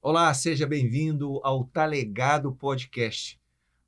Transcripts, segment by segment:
Olá, seja bem-vindo ao Tá Legado Podcast,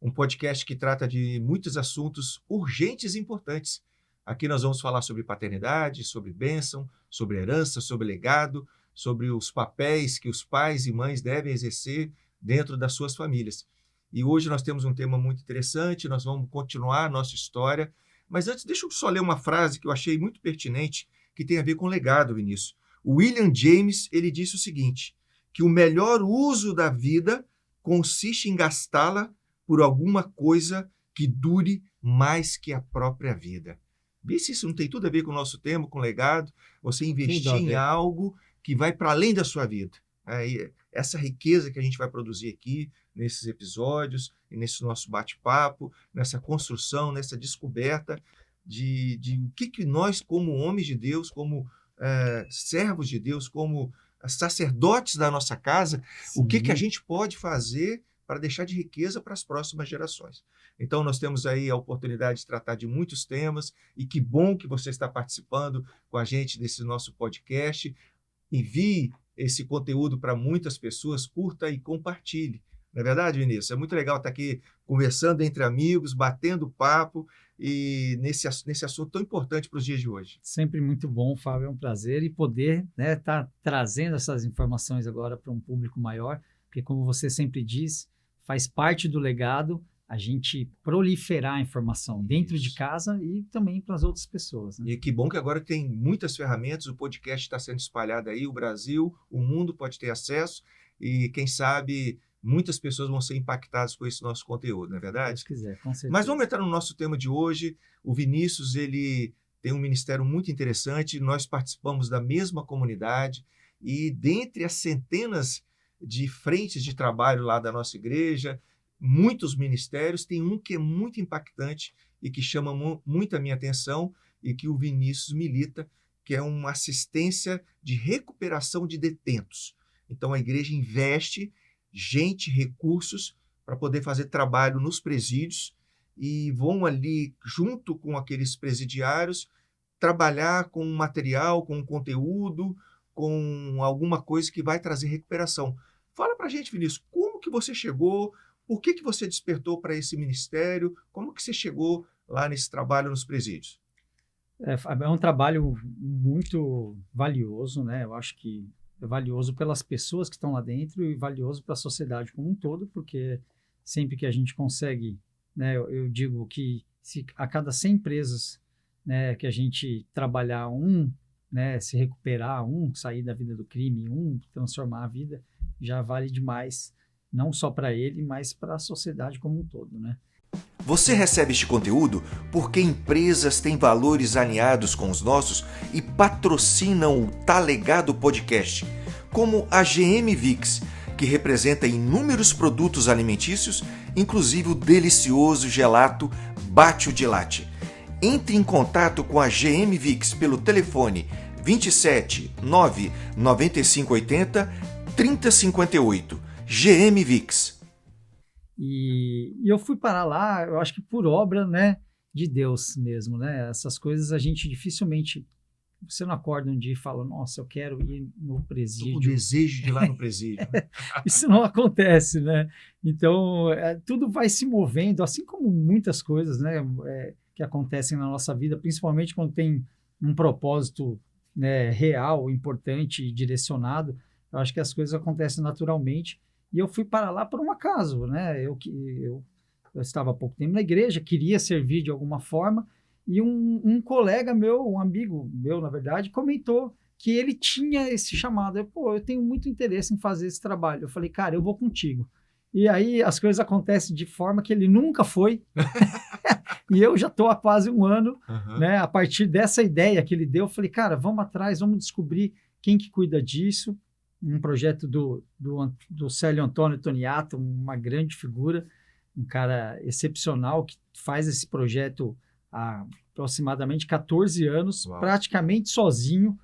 um podcast que trata de muitos assuntos urgentes e importantes. Aqui nós vamos falar sobre paternidade, sobre bênção, sobre herança, sobre legado, sobre os papéis que os pais e mães devem exercer dentro das suas famílias. E hoje nós temos um tema muito interessante, nós vamos continuar a nossa história, mas antes deixa eu só ler uma frase que eu achei muito pertinente, que tem a ver com legado, Vinícius. O William James, ele disse o seguinte: que o melhor uso da vida consiste em gastá-la por alguma coisa que dure mais que a própria vida. Vê se isso não tem tudo a ver com o nosso tema, com legado, você investir em algo que vai para além da sua vida. Essa riqueza que a gente vai produzir aqui, nesses episódios, e nesse nosso bate-papo, nessa construção, nessa descoberta de o que nós, como homens de Deus, como servos de Deus, como sacerdotes da nossa casa, sim, o que a gente pode fazer para deixar de riqueza para as próximas gerações. Então, nós temos aí a oportunidade de tratar de muitos temas e que bom que você está participando com a gente desse nosso podcast. Envie esse conteúdo para muitas pessoas, curta e compartilhe. Não é verdade, Vinícius? É muito legal estar aqui conversando entre amigos, batendo papo e nesse assunto tão importante para os dias de hoje. Sempre muito bom, Fábio, é um prazer e poder estar trazendo essas informações agora para um público maior, porque como você sempre diz, faz parte do legado a gente proliferar a informação dentro de casa e também para as outras pessoas. Né? E que bom que agora tem muitas ferramentas, o podcast está sendo espalhado aí, o Brasil, o mundo pode ter acesso e quem sabe muitas pessoas vão ser impactadas com esse nosso conteúdo, não é verdade? Se quiser, com certeza. Mas vamos entrar no nosso tema de hoje. O Vinícius, ele tem um ministério muito interessante, nós participamos da mesma comunidade e dentre as centenas de frentes de trabalho lá da nossa igreja, muitos ministérios, tem um que é muito impactante e que chama muito a minha atenção e que o Vinícius milita, que é uma assistência de recuperação de detentos. Então a igreja investe gente, recursos para poder fazer trabalho nos presídios e vão ali junto com aqueles presidiários trabalhar com material, com conteúdo, com alguma coisa que vai trazer recuperação. Fala para a gente, Vinícius, como que você chegou, por que você despertou para esse ministério, como que você chegou lá nesse trabalho nos presídios? É um trabalho muito valioso, né? Eu acho que é valioso pelas pessoas que estão lá dentro e valioso para a sociedade como um todo, porque sempre que a gente consegue, né, eu digo que se a cada 100 empresas, né, que a gente trabalhar né, se recuperar, sair da vida do crime, transformar a vida, já vale demais, não só para ele, mas para a sociedade como um todo, né? Você recebe este conteúdo porque empresas têm valores alinhados com os nossos e patrocinam o Tá Legado Podcast, como a GM Vix, que representa inúmeros produtos alimentícios, inclusive o delicioso gelato Bate de Latte. Entre em contato com a GM Vix pelo telefone 27 9 9580 3058. GM Vix. E eu fui parar lá, eu acho que por obra, né, de Deus mesmo, né? Essas coisas a gente dificilmente, você não acorda um dia e fala, nossa, eu quero ir no presídio. O desejo de ir lá no presídio. Isso não acontece, né? Então, tudo vai se movendo, assim como muitas coisas, né, que acontecem na nossa vida, principalmente quando tem um propósito, né, real, importante e direcionado. Eu acho que as coisas acontecem naturalmente. E eu fui para lá por um acaso, né? Eu estava há pouco tempo na igreja, queria servir de alguma forma, e um colega meu, um amigo meu, na verdade, comentou que ele tinha esse chamado. Eu tenho muito interesse em fazer esse trabalho. Eu falei, cara, eu vou contigo. E aí as coisas acontecem de forma que ele nunca foi. E eu já estou há quase um ano, né? A partir dessa ideia que ele deu, eu falei, cara, vamos atrás, vamos descobrir quem que cuida disso. Um projeto do Célio Antônio Toniato, uma grande figura, um cara excepcional que faz esse projeto há aproximadamente 14 anos, Uau, praticamente sozinho.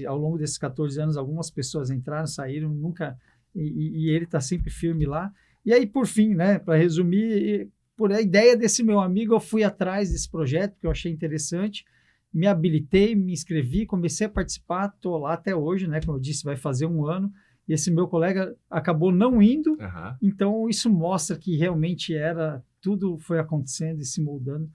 Ao longo desses 14 anos, algumas pessoas entraram, saíram, nunca... E ele está sempre firme lá. E aí, por fim, né, para resumir, por a ideia desse meu amigo, eu fui atrás desse projeto, que eu achei interessante, me habilitei, me inscrevi, comecei a participar, estou lá até hoje, né? Como eu disse, vai fazer 1 ano, e esse meu colega acabou não indo, então isso mostra que realmente tudo foi acontecendo e se moldando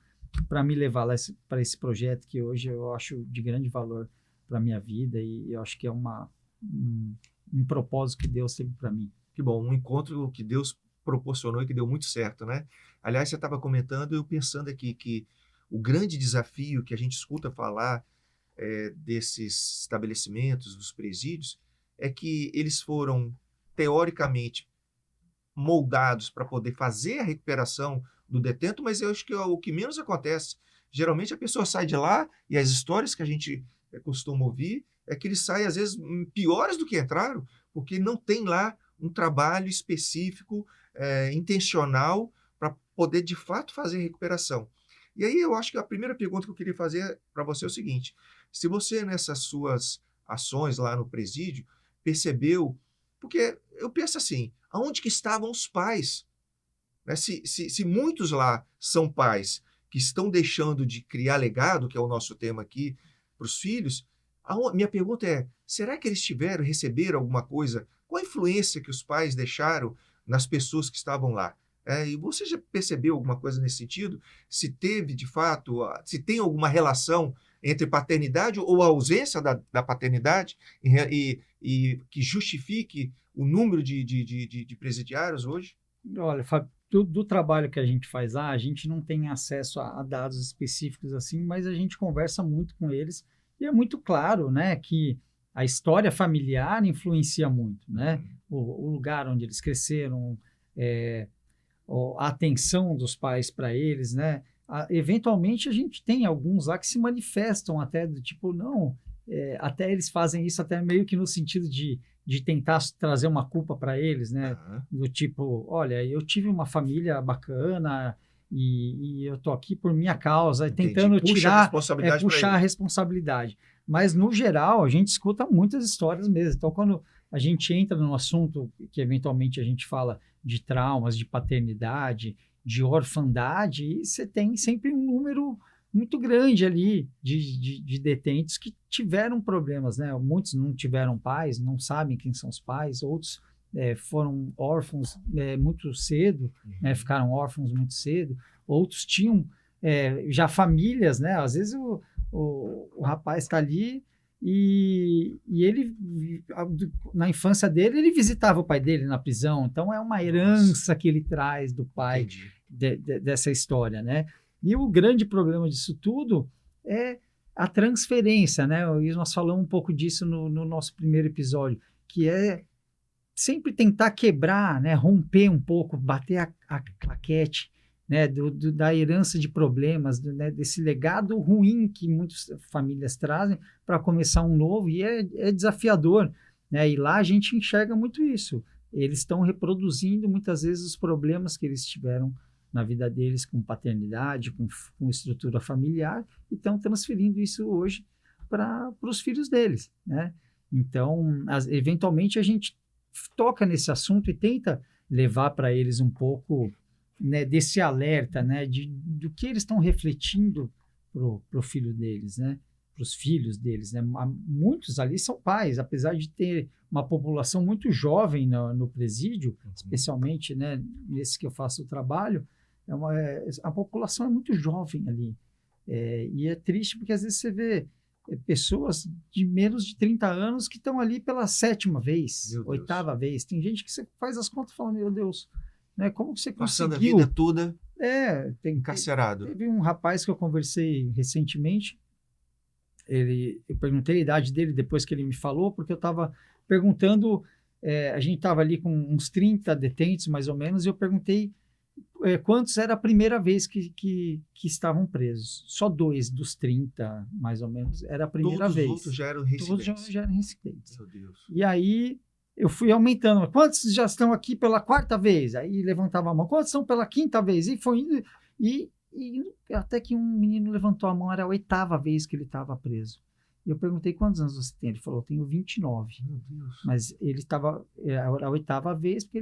para me levar para esse projeto que hoje eu acho de grande valor para a minha vida, e eu acho que é um propósito que Deus teve para mim. Que bom, um encontro que Deus proporcionou e que deu muito certo, né? Aliás, você estava comentando, eu pensando aqui que o grande desafio que a gente escuta falar desses estabelecimentos, dos presídios, é que eles foram, teoricamente, moldados para poder fazer a recuperação do detento, mas eu acho que o que menos acontece, geralmente a pessoa sai de lá e as histórias que a gente costuma ouvir é que eles saem, às vezes, piores do que entraram, porque não tem lá um trabalho específico, intencional, para poder, de fato, fazer a recuperação. E aí eu acho que a primeira pergunta que eu queria fazer para você é o seguinte: se você, nessas suas ações lá no presídio, percebeu, porque eu penso assim, aonde que estavam os pais? Né? Se muitos lá são pais que estão deixando de criar legado, que é o nosso tema aqui, para os filhos, minha pergunta é, será que eles receberam alguma coisa? Qual a influência que os pais deixaram nas pessoas que estavam lá? E você já percebeu alguma coisa nesse sentido? Se teve, de fato, se tem alguma relação entre paternidade ou a ausência da paternidade e que justifique o número de presidiários hoje? Olha, Fábio, do trabalho que a gente faz lá, a gente não tem acesso a dados específicos assim, mas a gente conversa muito com eles e é muito claro, né, que a história familiar influencia muito, né? O lugar onde eles cresceram, a atenção dos pais para eles, né? Eventualmente a gente tem alguns lá que se manifestam até do tipo, não, até eles fazem isso até meio que no sentido de tentar trazer uma culpa para eles, né? Do tipo, olha, eu tive uma família bacana e eu tô aqui por minha causa, tentando puxar a responsabilidade. Mas, no geral, a gente escuta muitas histórias mesmo. Então, quando a gente entra num assunto que, eventualmente, a gente fala de traumas, de paternidade, de orfandade, você tem sempre um número muito grande ali de detentos que tiveram problemas, né? Muitos não tiveram pais, não sabem quem são os pais, outros foram órfãos muito cedo, né? Ficaram órfãos muito cedo, outros tinham já famílias, né? Às vezes o rapaz está ali e ele, na infância dele, ele visitava o pai dele na prisão, então é uma herança que ele traz do pai dessa história, né? E o grande problema disso tudo é a transferência, né? E nós falamos um pouco disso no nosso primeiro episódio, que é sempre tentar quebrar, né? Romper um pouco, bater a claquete, né? Da herança de problemas, né? Desse legado ruim que muitas famílias trazem para começar um novo, e é desafiador, né? E lá a gente enxerga muito isso. Eles estão reproduzindo muitas vezes os problemas que eles tiveram na vida deles com paternidade, com estrutura familiar, e estão transferindo isso hoje para os filhos deles, né? Então, eventualmente a gente toca nesse assunto e tenta levar para eles um pouco, né, desse alerta, né, do que eles estão refletindo pro filho deles, né, para os filhos deles, né? Muitos ali são pais, apesar de ter uma população muito jovem no presídio, especialmente, né, nesse que eu faço o trabalho, a população é muito jovem ali. E é triste porque às vezes você vê pessoas de menos de 30 anos que estão ali pela 7ª vez, 8ª vez. Tem gente que você faz as contas e fala, meu Deus, né, como você passando conseguiu? A vida toda encarcerado. Teve um rapaz que eu conversei recentemente, eu perguntei a idade dele depois que ele me falou, porque eu estava perguntando, a gente estava ali com uns 30 detentos mais ou menos, e eu perguntei quantos era a primeira vez que estavam presos. Só 2 dos 30, mais ou menos, era a primeira vez. Todos os outros já eram residentes. Todos já eram residentes. Meu Deus. E aí eu fui aumentando. Quantos já estão aqui pela 4ª vez? Aí levantava a mão. Quantos estão pela 5ª vez? E foi indo. E até que um menino levantou a mão, era a 8ª vez que ele estava preso. E eu perguntei, quantos anos você tem? Ele falou, eu tenho 29. Meu Deus. Mas ele estava a 8ª vez porque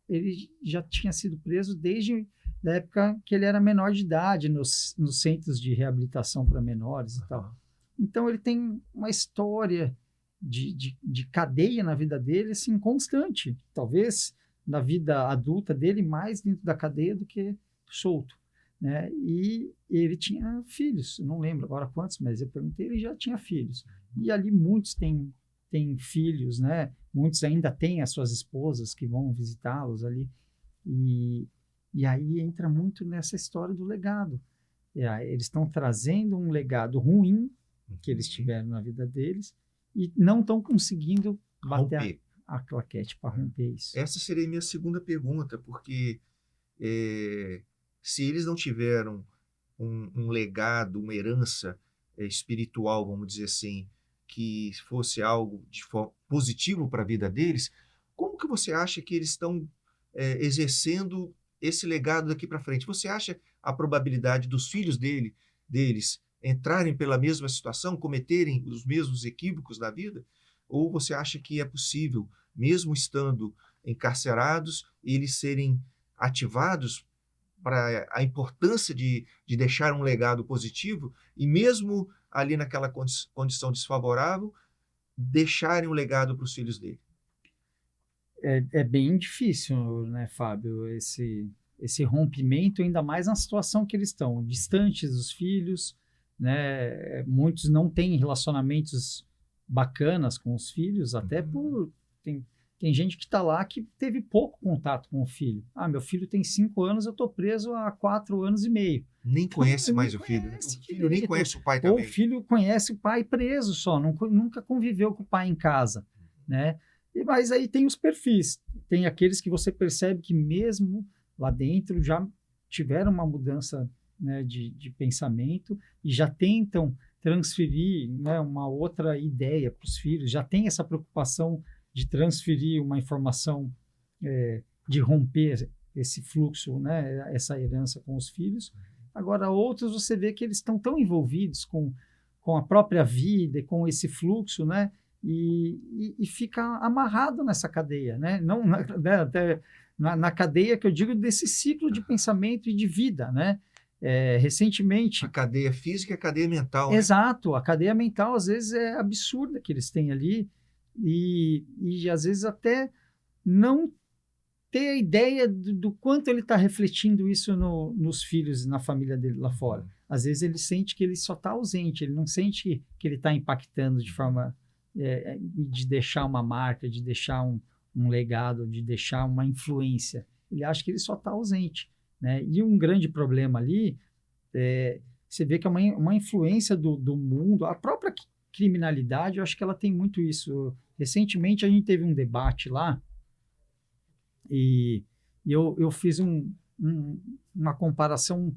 ele já tinha sido preso desde da época que ele era menor de idade, nos centros de reabilitação para menores e tal. Então, ele tem uma história de cadeia na vida dele, assim, constante. Talvez na vida adulta dele, mais dentro da cadeia do que solto, né? E ele tinha filhos, eu não lembro agora quantos, mas eu perguntei, ele já tinha filhos. E ali muitos têm filhos, né? Muitos ainda têm as suas esposas que vão visitá-los ali. E aí entra muito nessa história do legado. Eles estão trazendo um legado ruim que eles tiveram na vida deles e não estão conseguindo bater a claquete para romper isso. Essa seria a minha segunda pergunta, porque se eles não tiveram um legado, uma herança espiritual, vamos dizer assim, que fosse algo positivo para a vida deles, como que você acha que eles estão exercendo esse legado daqui para frente? Você acha a probabilidade dos filhos deles entrarem pela mesma situação, cometerem os mesmos equívocos na vida? Ou você acha que é possível, mesmo estando encarcerados, eles serem ativados para a importância de deixar um legado positivo e mesmo ali naquela condição desfavorável, deixarem um legado para os filhos dele? É bem difícil, né, Fábio, esse rompimento, ainda mais na situação que eles estão, distantes dos filhos, né? Muitos não têm relacionamentos bacanas com os filhos, até por... Tem gente que está lá que teve pouco contato com o filho. Meu filho tem 5 anos, eu estou preso há 4 anos e meio. Nem conhece mais o filho. O filho nem conhece o pai também. Ou o filho conhece o pai preso só, nunca conviveu com o pai em casa, né? Mas aí tem os perfis. Tem aqueles que você percebe que mesmo lá dentro já tiveram uma mudança, né, de pensamento e já tentam transferir, né, uma outra ideia para os filhos, já tem essa preocupação de transferir uma informação, de romper esse fluxo, né, essa herança com os filhos. Agora, outros você vê que eles estão tão envolvidos com a própria vida e com esse fluxo, né, e fica amarrado nessa cadeia, né, não até na cadeia que eu digo desse ciclo de pensamento e de vida, né. Recentemente... A cadeia física e a cadeia mental. Exato, né? A cadeia mental às vezes é absurda que eles têm ali e às vezes até não ter a ideia do quanto ele está refletindo isso nos filhos e na família dele lá fora. Às vezes ele sente que ele só está ausente, ele não sente que ele está impactando de forma de deixar uma marca, de deixar um legado, de deixar uma influência. Ele acha que ele só está ausente, né? E um grande problema ali, você vê que é uma influência do mundo, a própria criminalidade, eu acho que ela tem muito isso. Recentemente a gente teve um debate lá e eu fiz uma comparação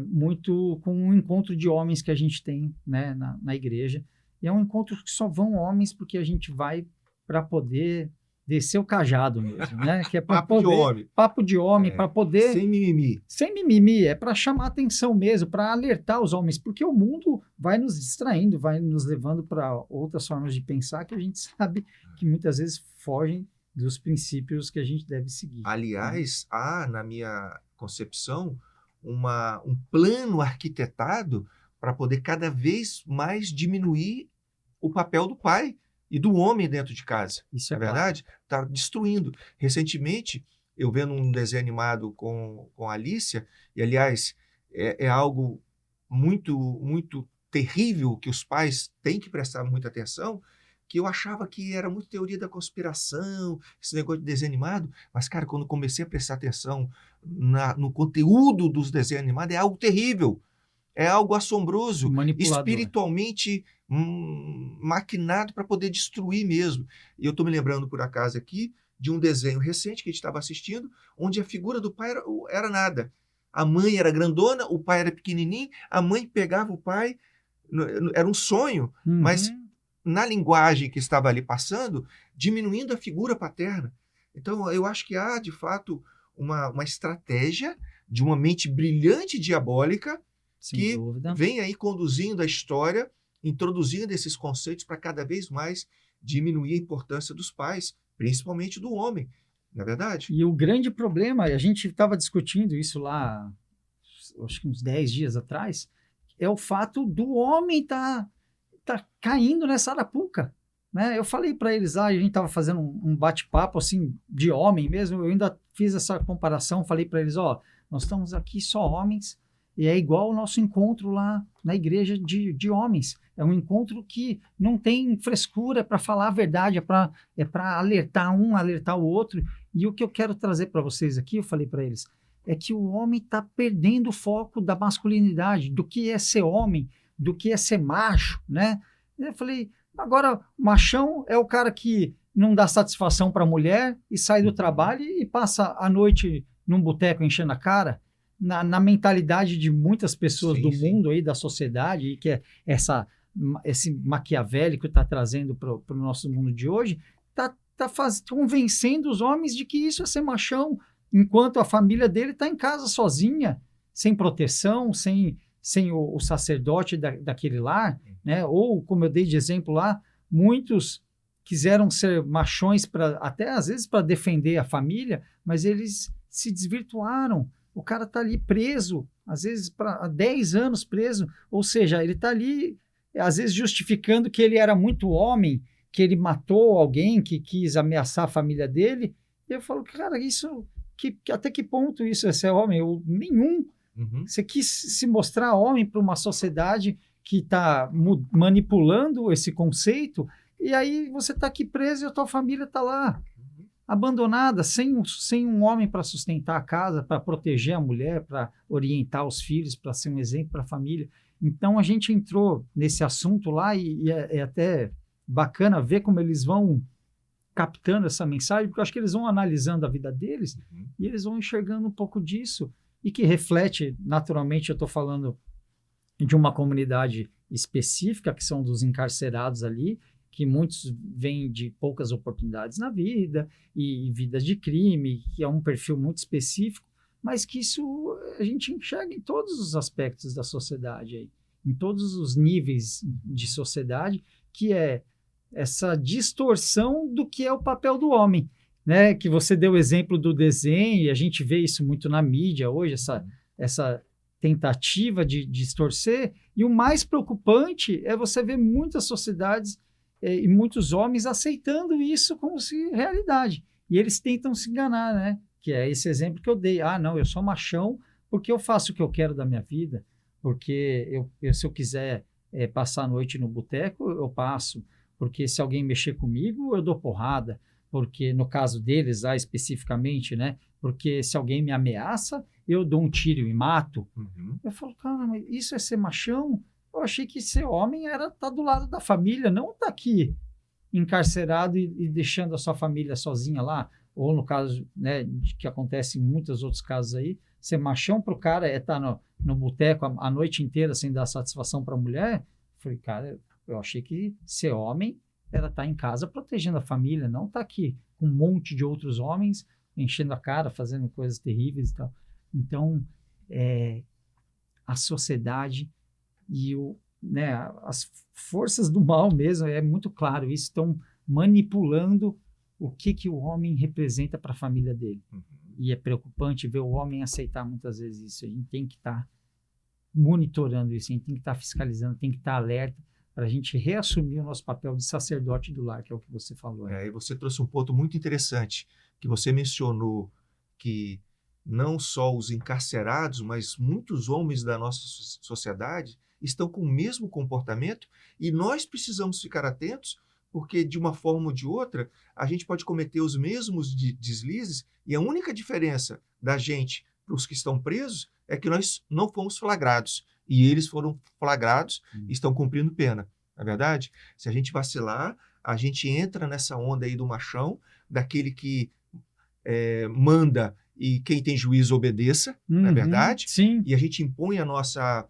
muito com um encontro de homens que a gente tem, né, na igreja. E é um encontro que só vão homens porque a gente vai para poder descer o cajado mesmo, né? Que é papo de homem. Papo de homem, para poder... Sem mimimi. Sem mimimi, é para chamar atenção mesmo, para alertar os homens, porque o mundo vai nos distraindo, vai nos levando para outras formas de pensar que a gente sabe que muitas vezes fogem dos princípios que a gente deve seguir. Aliás, há, na minha concepção, um plano arquitetado para poder cada vez mais diminuir o papel do pai e do homem dentro de casa. Isso é verdade? Está destruindo. Recentemente, eu vendo um desenho animado com a Alicia, e aliás, é algo muito, muito terrível que os pais têm que prestar muita atenção, que eu achava que era muito teoria da conspiração, esse negócio de desenho animado, mas, cara, quando comecei a prestar atenção no conteúdo dos desenhos animados, é algo terrível. É algo assombroso, espiritualmente maquinado para poder destruir mesmo. E eu estou me lembrando, por acaso, aqui, de um desenho recente que a gente estava assistindo, onde a figura do pai era nada. A mãe era grandona, o pai era pequenininho, a mãe pegava o pai, era um sonho, mas na linguagem que estava ali passando, diminuindo a figura paterna. Então, eu acho que há, de fato, uma estratégia de uma mente brilhante e diabólica que vem aí conduzindo a história, introduzindo esses conceitos para cada vez mais diminuir a importância dos pais, principalmente do homem. Não é verdade? E o grande problema, a gente estava discutindo isso lá, acho que uns 10 dias atrás, é o fato do homem tá caindo nessa arapuca, né? Eu falei para eles lá, a gente estava fazendo um bate-papo assim de homem mesmo, eu ainda fiz essa comparação, falei para eles, ó, nós estamos aqui só homens, e é igual o nosso encontro lá na igreja de homens. É um encontro que não tem frescura para falar a verdade, é para alertar um, alertar o outro. E o que eu quero trazer para vocês aqui, eu falei para eles, é que o homem está perdendo o foco da masculinidade, do que é ser homem, do que é ser macho, né? Eu falei, agora, machão é o cara que não dá satisfação para a mulher e sai do trabalho e passa a noite num boteco enchendo a cara. Na mentalidade de muitas pessoas do mundo aí, da sociedade, e que é esse maquiavélico está trazendo para o nosso mundo de hoje, está convencendo os homens de que isso é ser machão, enquanto a família dele está em casa sozinha, sem proteção, sem o sacerdote daquele lar, né? Ou, como eu dei de exemplo lá, muitos quiseram ser machões, até às vezes para defender a família, mas eles se desvirtuaram. O cara está ali preso, às vezes há 10 anos preso, ou seja, ele está ali, às vezes justificando que ele era muito homem, que ele matou alguém, que quis ameaçar a família dele. E eu falo, cara, isso, até que ponto isso é ser homem? Nenhum. Você quis se mostrar homem para uma sociedade que está manipulando esse conceito, e aí você está aqui preso e a tua família está lá, abandonada, sem um homem para sustentar a casa, para proteger a mulher, para orientar os filhos, para ser um exemplo para a família. Então, a gente entrou nesse assunto lá e é até bacana ver como eles vão captando essa mensagem, porque eu acho que eles vão analisando a vida deles e eles vão enxergando um pouco disso e que reflete, naturalmente, eu estou falando de uma comunidade específica, que são dos encarcerados ali, que muitos vêm de poucas oportunidades na vida e vidas de crime, que é um perfil muito específico, mas que isso a gente enxerga em todos os aspectos da sociedade, aí, em todos os níveis de sociedade, que é essa distorção do que é o papel do homem, né? Que você deu o exemplo do desenho, e a gente vê isso muito na mídia hoje, essa tentativa de distorcer, e o mais preocupante é você ver muitas sociedades e muitos homens aceitando isso como se realidade. E eles tentam se enganar, né? Que é esse exemplo que eu dei. Ah, não, eu sou machão porque eu faço o que eu quero da minha vida, porque se eu quiser passar a noite no boteco, eu passo, porque se alguém mexer comigo, eu dou porrada, porque no caso deles, lá especificamente, né? Porque se alguém me ameaça, eu dou um tiro e mato. Eu falo, cara, mas isso é ser machão? Eu achei que ser homem era estar do lado da família, não estar aqui encarcerado e deixando a sua família sozinha lá. Ou no caso, né, que acontece em muitos outros casos aí, ser machão para o cara é estar no boteco a noite inteira sem dar satisfação para a mulher. Eu falei, cara, eu achei que ser homem era estar em casa protegendo a família, não estar aqui com um monte de outros homens enchendo a cara, fazendo coisas terríveis e tal. Então, a sociedade e as forças do mal mesmo, é muito claro, isso estão manipulando o que o homem representa para a família dele. E é preocupante ver o homem aceitar muitas vezes isso. A gente tem que estar monitorando isso, a gente tem que estar fiscalizando, tem que estar alerta para a gente reassumir o nosso papel de sacerdote do lar, que é o que você falou. E você trouxe um ponto muito interessante, que você mencionou que não só os encarcerados, mas muitos homens da nossa sociedade estão com o mesmo comportamento e nós precisamos ficar atentos, porque de uma forma ou de outra a gente pode cometer os mesmos deslizes e a única diferença da gente para os que estão presos é que nós não fomos flagrados e eles foram flagrados e estão cumprindo pena. Não é verdade? Se a gente vacilar, a gente entra nessa onda aí do machão, daquele que manda e quem tem juízo obedeça, não é verdade? Sim. E a gente impõe a nossa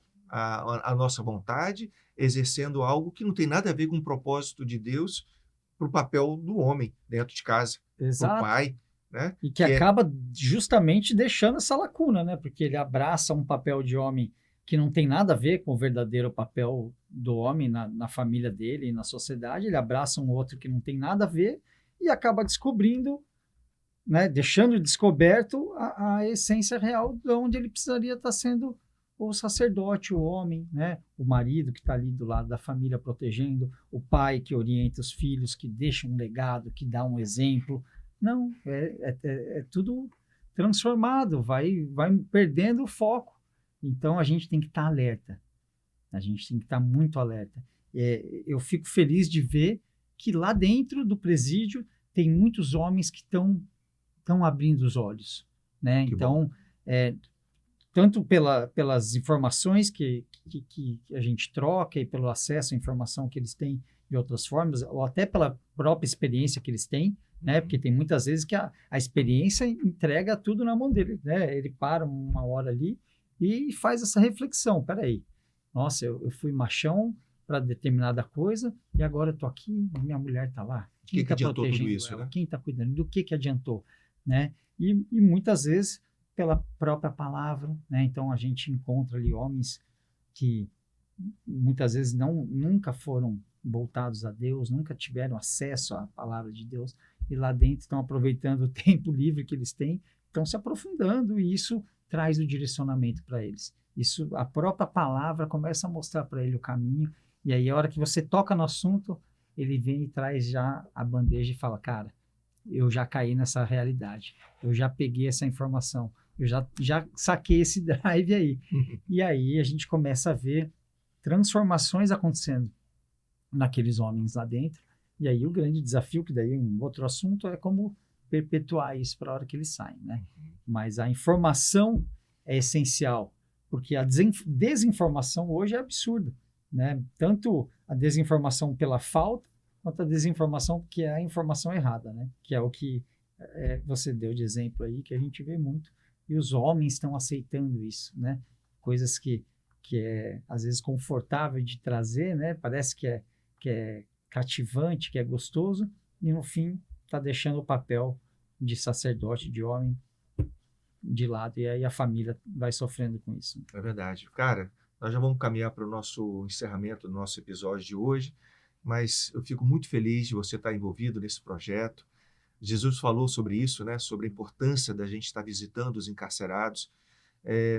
vontade, exercendo algo que não tem nada a ver com o propósito de Deus para o papel do homem dentro de casa, para o pai. Né? E que acaba justamente deixando essa lacuna, né? Porque ele abraça um papel de homem que não tem nada a ver com o verdadeiro papel do homem na família dele e na sociedade, ele abraça um outro que não tem nada a ver e acaba descobrindo né, deixando descoberto a essência real de onde ele precisaria estar sendo o sacerdote, o homem, né, o marido que está ali do lado da família protegendo, o pai que orienta os filhos, que deixa um legado, que dá um exemplo. Não, é tudo transformado, vai perdendo o foco. Então, a gente tem que estar alerta. A gente tem que estar muito alerta. Eu fico feliz de ver que lá dentro do presídio tem muitos homens que estão abrindo os olhos, né? Que então, tanto pelas informações que a gente troca e pelo acesso à informação que eles têm de outras formas, ou até pela própria experiência que eles têm, né? Porque tem muitas vezes que a experiência entrega tudo na mão dele, né? Ele para uma hora ali e faz essa reflexão. Peraí, nossa, eu fui machão para determinada coisa e agora eu estou aqui e minha mulher está lá. Quem está protegendo tudo isso, ela? Né? Quem está cuidando? Do que adiantou? Né? E muitas vezes pela própria palavra, né? Então a gente encontra ali homens que muitas vezes nunca foram voltados a Deus, nunca tiveram acesso à palavra de Deus e lá dentro estão aproveitando o tempo livre que eles têm, estão se aprofundando e isso traz o direcionamento para eles. Isso, a própria palavra começa a mostrar para ele o caminho e aí a hora que você toca no assunto, ele vem e traz já a bandeja e fala, cara, eu já caí nessa realidade, eu já peguei essa informação, eu já saquei esse drive aí. E aí a gente começa a ver transformações acontecendo naqueles homens lá dentro. E aí o grande desafio, que daí é um outro assunto, é como perpetuar isso para a hora que eles saem, né? Mas a informação é essencial, porque a desinformação hoje é absurda, né? Tanto a desinformação pela falta, quanto a desinformação que é a informação errada, né? Que é o que você deu de exemplo aí, que a gente vê muito. E os homens estão aceitando isso, né? Coisas que é, às vezes, confortável de trazer, né? Parece que é cativante, que é gostoso, e no fim está deixando o papel de sacerdote, de homem, de lado, e aí a família vai sofrendo com isso. É verdade. Cara, nós já vamos caminhar para o nosso encerramento do nosso episódio de hoje, mas eu fico muito feliz de você estar envolvido nesse projeto. Jesus falou sobre isso, né? Sobre a importância da gente estar visitando os encarcerados.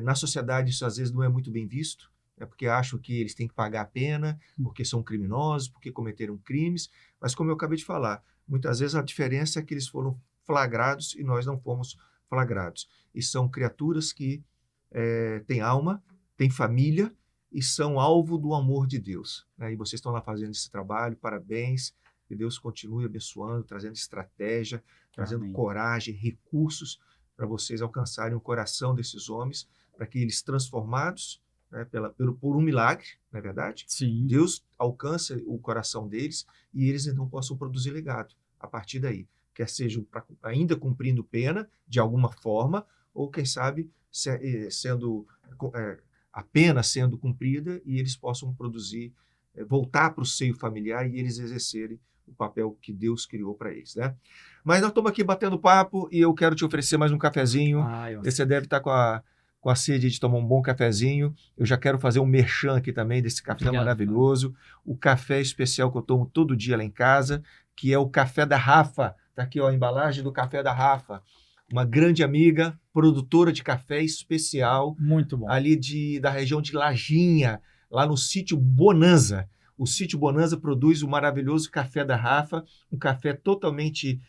Na sociedade isso às vezes não é muito bem visto, porque acham que eles têm que pagar a pena, porque são criminosos, porque cometeram crimes, mas como eu acabei de falar, muitas vezes a diferença é que eles foram flagrados e nós não fomos flagrados. E são criaturas que têm alma, têm família e são alvo do amor de Deus, né? E vocês estão lá fazendo esse trabalho, parabéns. Que Deus continue abençoando, trazendo estratégia, trazendo coragem, recursos para vocês alcançarem o coração desses homens, para que eles transformados, né, por um milagre, não é verdade? Sim. Deus alcança o coração deles e eles então possam produzir legado a partir daí. Quer seja ainda cumprindo pena de alguma forma, ou quem sabe sendo a pena sendo cumprida e eles possam produzir, voltar para o seio familiar e eles exercerem o papel que Deus criou para eles, né? Mas nós estamos aqui batendo papo e eu quero te oferecer mais um cafezinho. Você deve estar com a sede de tomar um bom cafezinho. Eu já quero fazer um merchan aqui também desse café maravilhoso. O café especial que eu tomo todo dia lá em casa, que é o Café da Rafa. Está aqui ó, a embalagem do Café da Rafa. Uma grande amiga, produtora de café especial. Muito bom. Ali da região de Lajinha, lá no sítio Bonanza. O sítio Bonanza produz o maravilhoso Café da Rafa, um café totalmente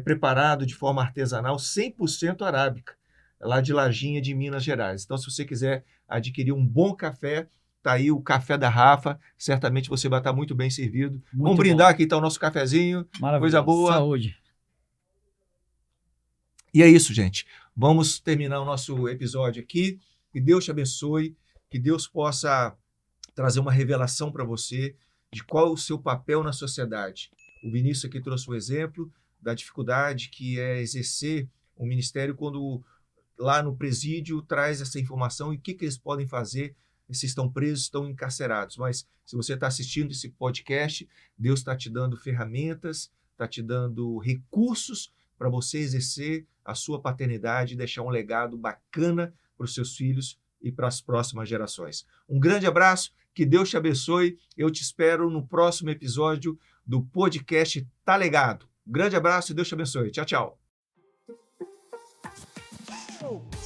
preparado de forma artesanal, 100% arábica, lá de Lajinha, de Minas Gerais. Então, se você quiser adquirir um bom café, tá aí o Café da Rafa, certamente você vai estar muito bem servido. Vamos brindar aqui então o nosso cafezinho, coisa boa. Saúde. E é isso, gente. Vamos terminar o nosso episódio aqui. Que Deus te abençoe, que Deus possa trazer uma revelação para você de qual é o seu papel na sociedade. O Vinícius aqui trouxe um exemplo da dificuldade que é exercer um ministério quando lá no presídio traz essa informação e o que eles podem fazer se estão presos, estão encarcerados. Mas se você está assistindo esse podcast, Deus está te dando ferramentas, está te dando recursos para você exercer a sua paternidade e deixar um legado bacana para os seus filhos e para as próximas gerações. Um grande abraço, que Deus te abençoe. Eu te espero no próximo episódio do podcast Tá Legado. Um grande abraço e Deus te abençoe. Tchau, tchau. Show!